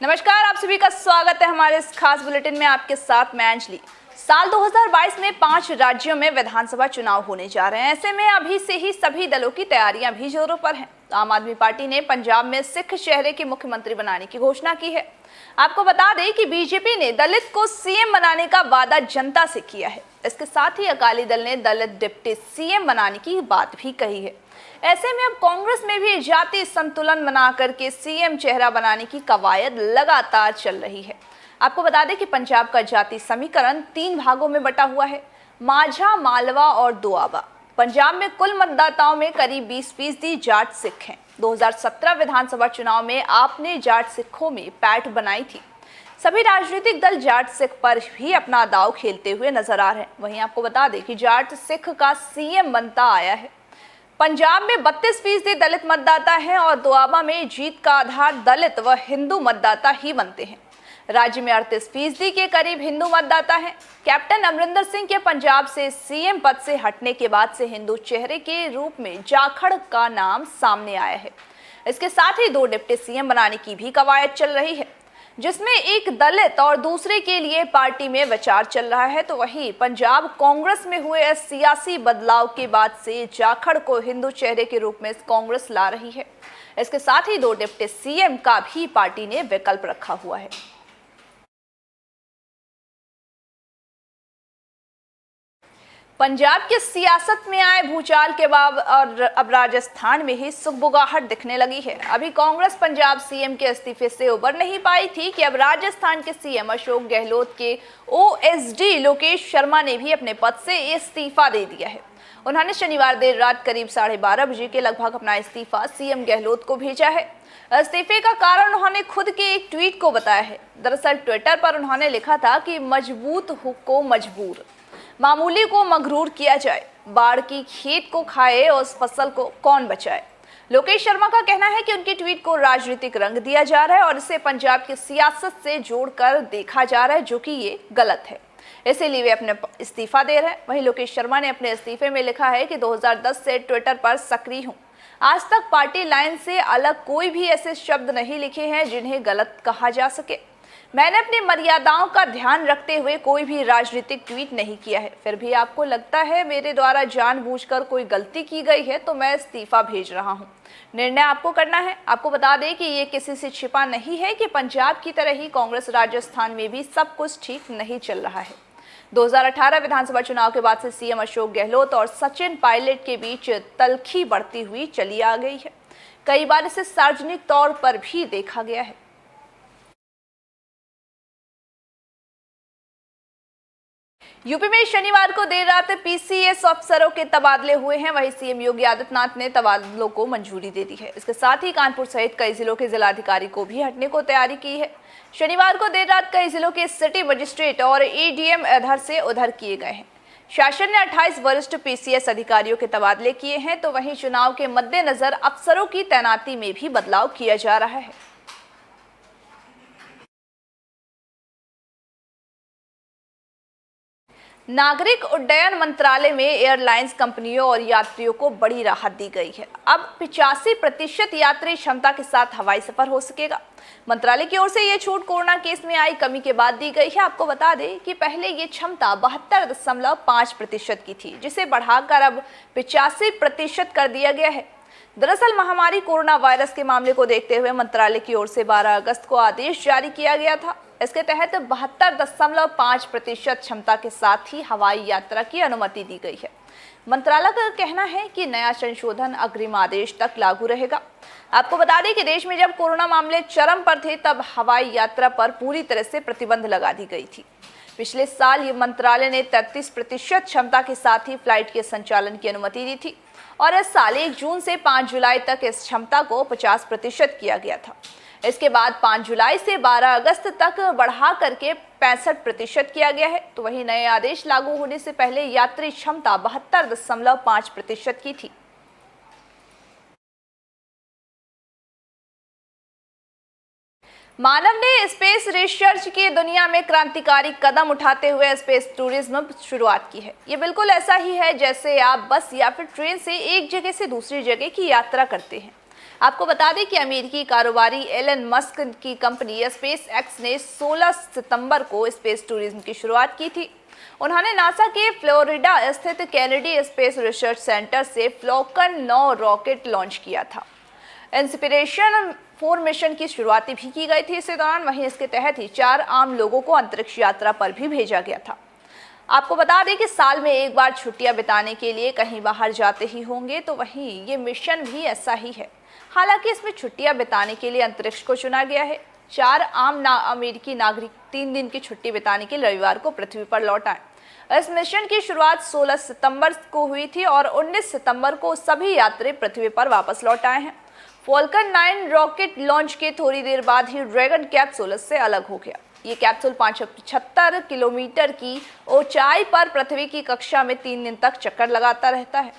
नमस्कार, आप सभी का स्वागत है हमारे इस खास बुलेटिन में। आपके साथ मैं अंजलि। साल 2022 में 5 राज्यों में विधानसभा चुनाव होने जा रहे हैं। ऐसे में अभी से ही सभी दलों की तैयारियां भी जोरों पर हैं। आम आदमी पार्टी ने पंजाब में सिख चेहरे की मुख्यमंत्री बनाने की घोषणा की है। आपको बता दें कि बीजेपी ने दलित को सीएम बनाने का वादा जनता से किया है। इसके साथ ही अकाली दल ने दलित डिप्टी सीएम बनाने की बात भी कही है। ऐसे में अब कांग्रेस में भी जाति संतुलन बना करके सीएम चेहरा बनाने की कवायद लगातार चल रही है। आपको बता दें कि पंजाब का जाति समीकरण 3 भागों में बटा हुआ है, माझा, मालवा और दोआबा। पंजाब में कुल मतदाताओं में करीब 20% जाट सिख हैं। 2017 विधानसभा चुनाव में आपने जाट सिखों में पैठ बनाई थी। सभी राजनीतिक दल जाट सिख पर भी अपना दांव खेलते हुए नजर आ रहे हैं। वहीं आपको बता दें कि जाट सिख का सीएम बनता आया है। पंजाब में 32% दलित मतदाता हैं और दोआबा में जीत का आधार दलित व हिंदू मतदाता ही बनते हैं। राज्य में 38% के करीब हिंदू मतदाता हैं। कैप्टन अमरिंदर सिंह के पंजाब से सीएम पद से हटने के बाद से हिंदू चेहरे के रूप में जाखड़ का नाम सामने आया है। इसके साथ ही 2 डिप्टी सीएम बनाने की भी कवायद चल रही है, जिसमें एक दलित और दूसरे के लिए पार्टी में विचार चल रहा है। तो वहीं पंजाब कांग्रेस में हुए इस सियासी बदलाव के बाद से जाखड़ को हिंदू चेहरे के रूप में कांग्रेस ला रही है। इसके साथ ही 2 डिप्टी सीएम का भी पार्टी ने विकल्प रखा हुआ है। पंजाब की सियासत में आए भूचाल के बाद और अब राजस्थान में ही सुगबुगाहट दिखने लगी है। अभी कांग्रेस पंजाब सीएम के इस्तीफे से उबर नहीं पाई थी कि अब राजस्थान के सीएम अशोक गहलोत के ओएसडी लोकेश शर्मा ने भी अपने पद से इस्तीफा दे दिया है। उन्होंने शनिवार देर रात करीब 12:30 बजे के लगभग अपना इस्तीफा सीएम गहलोत को भेजा है। इस्तीफे का कारण उन्होंने खुद के एक ट्वीट को बताया है। दरअसल ट्विटर पर उन्होंने लिखा था कि मजबूत को मजबूर, मामूली को मगरूर किया जाए, बाढ़ की खेत को खाए और उस फसल को कौन बचाए। लोकेश शर्मा का कहना है कि उनकी ट्वीट को राजनीतिक रंग दिया जा रहा है और इसे पंजाब की सियासत से जोड़कर देखा जा रहा है, जो कि ये गलत है। इसीलिए वे अपने इस्तीफा दे रहे हैं। वहीं लोकेश शर्मा ने अपने इस्तीफे में लिखा है कि 2010 से ट्विटर पर सक्रिय हूं। आज तक पार्टी लाइन से अलग कोई भी ऐसे शब्द नहीं लिखे हैं जिन्हें गलत कहा जा सके। मैंने अपनी मर्यादाओं का ध्यान रखते हुए कोई भी राजनीतिक ट्वीट नहीं किया है। फिर भी आपको लगता है मेरे द्वारा जानबूझकर कोई गलती की गई है तो मैं इस्तीफा भेज रहा हूं। निर्णय आपको करना है। आपको बता दें कि ये किसी से छिपा नहीं है कि पंजाब की तरह ही कांग्रेस राजस्थान में भी सब कुछ ठीक नहीं चल रहा है। 2018 विधानसभा चुनाव के बाद से सीएम अशोक गहलोत और सचिन पायलट के बीच तल्खी बढ़ती हुई चली आ गई है। कई बार इसे सार्वजनिक तौर पर भी देखा गया है। यूपी में शनिवार को देर रात पीसीएस अफसरों के तबादले हुए हैं। वहीं सीएम योगी आदित्यनाथ ने तबादलों को मंजूरी दे दी है। इसके साथ ही कानपुर सहित कई जिलों के जिलाधिकारी को भी हटने को तैयारी की है। शनिवार को देर रात कई जिलों के सिटी मजिस्ट्रेट और एडीएम इधर से उधर किए गए हैं। शासन ने 28 वरिष्ठ पीसीएस अधिकारियों के तबादले किए हैं। तो वहीं चुनाव के मद्देनजर अफसरों की तैनाती में भी बदलाव किया जा रहा है। नागरिक उड्डयन मंत्रालय में एयरलाइंस कंपनियों और यात्रियों को बड़ी राहत दी गई है। अब 85% यात्री क्षमता के साथ हवाई सफर हो सकेगा। मंत्रालय की ओर से यह छूट कोरोना केस में आई कमी के बाद दी गई है। आपको बता दें कि पहले ये क्षमता 72.5% की थी, जिसे बढ़ाकर अब 85% कर दिया गया है। दरअसल महामारी कोरोना वायरस के मामले को देखते हुए मंत्रालय की ओर से 12 अगस्त को आदेश जारी किया गया था। इसके तहत 72.5% क्षमता के साथ ही हवाई यात्रा की अनुमति दी गई है। मंत्रालय का कहना है कि नया संशोधन अग्रिम आदेश तक लागू रहेगा। आपको बता दें कि देश में जब कोरोना मामले चरम पर थे तब हवाई यात्रा पर पूरी तरह से प्रतिबंध लगा दी गई थी। पिछले साल ये मंत्रालय ने 33% क्षमता के साथ ही फ्लाइट के संचालन की अनुमति दी थी और इस साल 1 जून से 5 जुलाई तक इस क्षमता को 50% किया गया था। इसके बाद 5 जुलाई से 12 अगस्त तक बढ़ा करके 65% किया गया है। तो वहीं नए आदेश लागू होने से पहले यात्री क्षमता 72.5% की थी। मानव ने स्पेस रिसर्च की दुनिया में क्रांतिकारी कदम उठाते हुए स्पेस टूरिज्म शुरुआत की है। ये बिल्कुल ऐसा ही है जैसे आप बस या फिर ट्रेन से एक जगह से दूसरी जगह की यात्रा करते हैं। आपको बता दें कि अमेरिकी कारोबारी एलन मस्क की कंपनी स्पेस एक्स ने 16 सितंबर को स्पेस टूरिज्म की शुरुआत की थी। उन्होंने नासा के फ्लोरिडा स्थित कैनेडी स्पेस रिसर्च सेंटर से फ्लॉकन 9 रॉकेट लॉन्च किया था। इंस्पिरेशन 4 मिशन की शुरुआत भी की गई थी इसी दौरान। वहीं इसके तहत ही 4 आम लोगों को अंतरिक्ष यात्रा पर भी भेजा गया था। आपको बता दें कि साल में एक बार छुट्टियां बिताने के लिए कहीं बाहर जाते ही होंगे, तो वहीं ये मिशन भी ऐसा ही है। हालांकि इसमें छुट्टियां बिताने के लिए अंतरिक्ष को चुना गया है। 4 आम अमेरिकी नागरिक 3 दिन की छुट्टी बिताने के लिए रविवार को पृथ्वी पर लौट आए। इस मिशन की शुरुआत 16 सितंबर को हुई थी और 19 सितंबर को सभी यात्री पृथ्वी पर वापस लौट आए हैं। फॉल्कन 9 रॉकेट लॉन्च के थोड़ी देर बाद ही ड्रैगन कैप्सूल से अलग हो गया। ये कैप्सूल 575 किलोमीटर की ऊंचाई पर पृथ्वी की कक्षा में 3 दिन तक चक्कर लगाता रहता है।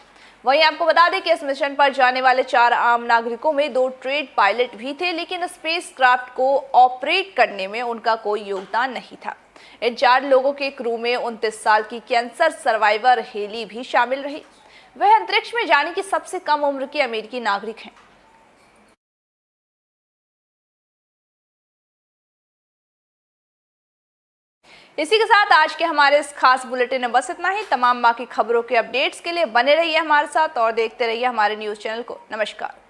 वहीं आपको बता दें कि इस मिशन पर जाने वाले 4 आम नागरिकों में 2 ट्रेड पायलट भी थे, लेकिन स्पेसक्राफ्ट को ऑपरेट करने में उनका कोई योगदान नहीं था। इन 4 लोगों के क्रू में 29 साल की कैंसर सर्वाइवर हेली भी शामिल रही। वह अंतरिक्ष में जाने की सबसे कम उम्र की अमेरिकी नागरिक हैं। इसी के साथ आज के हमारे इस खास बुलेटिन में बस इतना ही। तमाम बाकी खबरों के अपडेट्स के लिए बने रहिए हमारे साथ और देखते रहिए हमारे न्यूज़ चैनल को। नमस्कार।